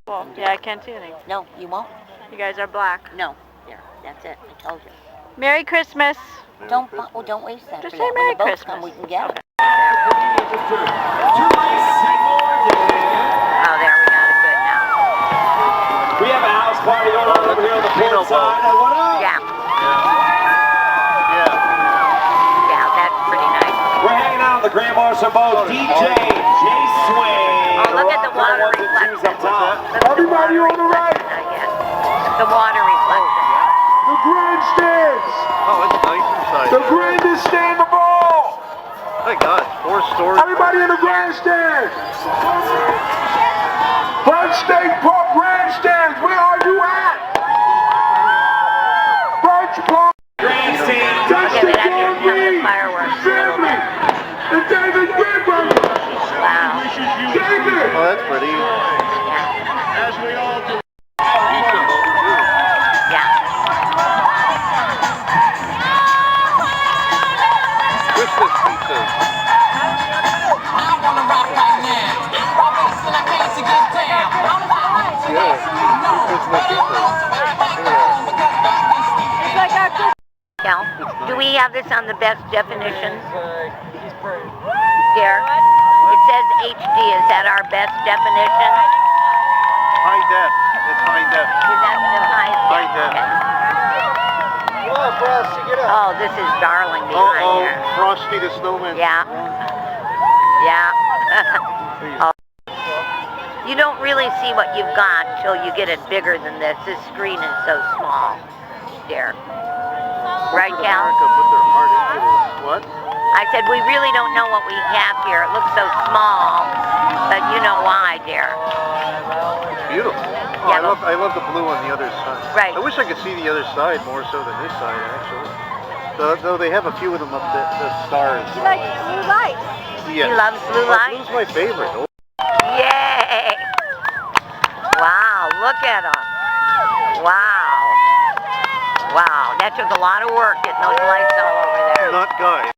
Well, yeah, I can't see anything. No, you won't? You guys are black. No. There. That's it. I told you. Merry Christmas. Don't waste that. Just for say that. Merry When the boats Christmas. come, we can get Okay. it. Oh, there, we got it good now. We have a house party going on over here on the port side. What up? Yeah. Yeah. Yeah, that's pretty nice. We're hanging out on the Grand Marshal boat. DJ Jay Sway. Oh, look at the water reflection. Everybody on the right. The water reflection. The grandstands. Oh, it's nice inside. The grandest stand of all. My God, 4 stories. Everybody in the grandstand. Front State Park grandstands. Where are you at? Front Park grandstand. Okay, but after you come with fireworks. Family. And David Greenberg. Wow. David. Oh, that's pretty. Yeah. As we all do. Yeah. Christmas pizzas. Yeah, Christmas pizzas. Cal, do we have this on the best definition? There. It says HD. Is that our best definition? High def. It's high def. Is that the highest? High def. Come on, Frosty, get up. Oh, this is darling behind Uh-oh, there. Frosty the Snowman. Yeah. Yeah. Oh. You don't really see what you've got till you get it bigger than this. This screen is so small. There. Right, Cal? America put their heart into this. What? I said, we really don't know what we have here. It looks so small, but you know why, dear. It's beautiful. Oh, Yeah, I love the blue on the other side. Right. I wish I could see the other side more so than this side, actually. Though they have a few of them up there, the stars. You like blue lights. Yes. He loves blue lights? Blue's my favorite. Oh. Yay! Wow, look at them. Wow. Wow, that took a lot of work getting those lights all over there. Not Guy.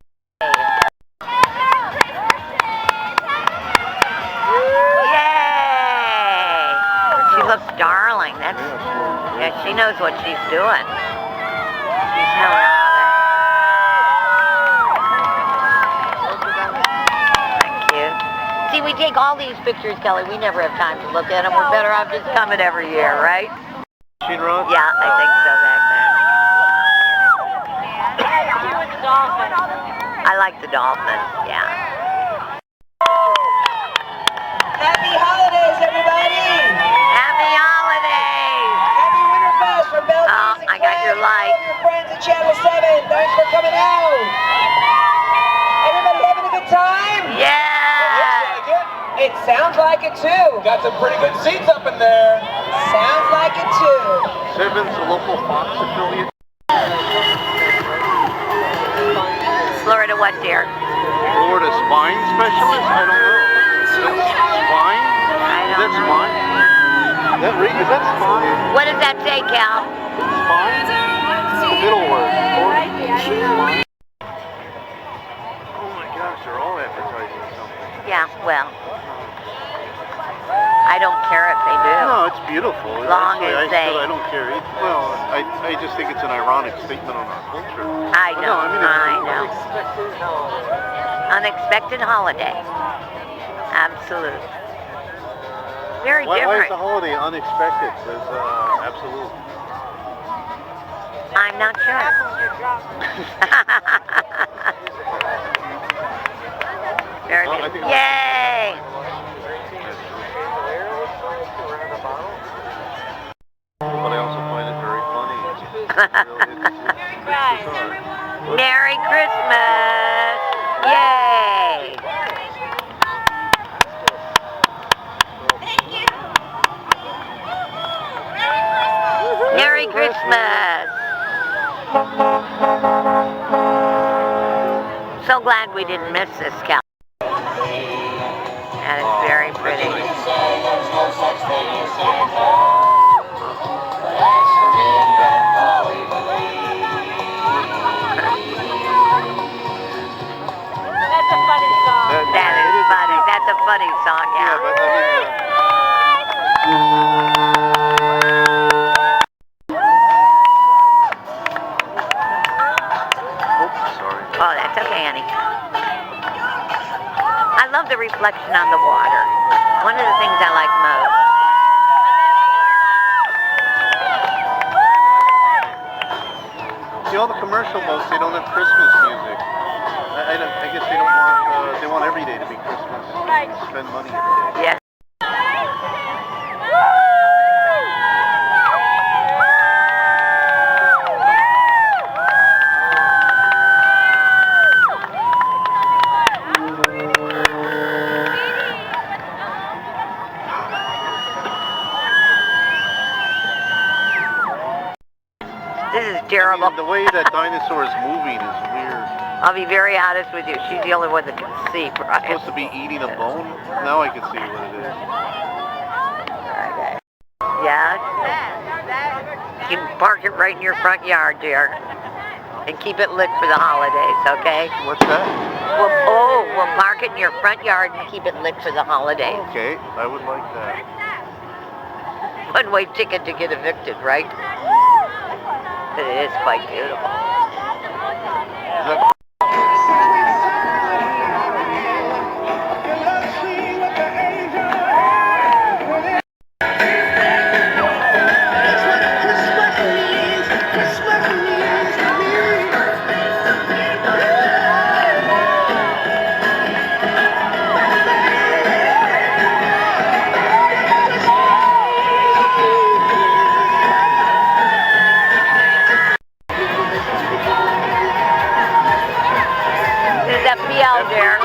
Yay! She looks darling. That's, yeah, she knows what she's doing. She's no novice. Thank you. See, we take all these pictures, Kelly. We never have time to look at them. We're better off just coming every year, right? Machine rod? Yeah, I think so back there. I like the dolphin, yeah. Happy holidays, everybody! Happy holidays! Happy Winterfest from Bell Oh, I got your light. All your friends at Channel 7, thanks for coming out! Everybody having a good time? Yeah! It sounds like it too. Got some pretty good seats up in there. Sounds like it too. Seven's a local Fox affiliate. Florida what, dear? Florida spine specialist? I don't know. Spine? I Is don't that know. spine? Is that spine? What does that say, Cal? Spine? The middle word. Oh my gosh, they're all advertising something. Yeah, well, I don't care if they do. No, it's beautiful. Long Actually, as they- I don't care. Well, I just think it's an ironic statement on our culture. I Well, know, no, I mean, I know. Unexpected holiday. Absolute. Very Why is different. the holiday unexpected? Because, absolute. I'm not sure. Very Well, I good. think- Yay! But I also find it very funny. Merry Christmas! Yay! Merry Christmas! So glad we didn't miss this, Cal. And it's very pretty. That's a funny song. That is funny. That's a funny song, Yeah, yeah. but I mean, I love the reflection on the water. One of the things I like most. See, all the commercial boats, they don't have Christmas music. I guess they don't want, they want every day to be Christmas. Spend money every day. Yes. This is terrible. The way that dinosaur is moving is weird. I'll be very honest with you. She's the only one that can see, Brian. It's supposed to be eating a bone? Now I can see what it is. Okay. Yeah? You can park it right in your front yard, dear. And keep it lit for the holidays, okay? What's that? We'll park it in your front yard and keep it lit for the holidays. Okay, I would like that. One-way ticket to get evicted, right? But it is quite beautiful. Is that There's that bee out there.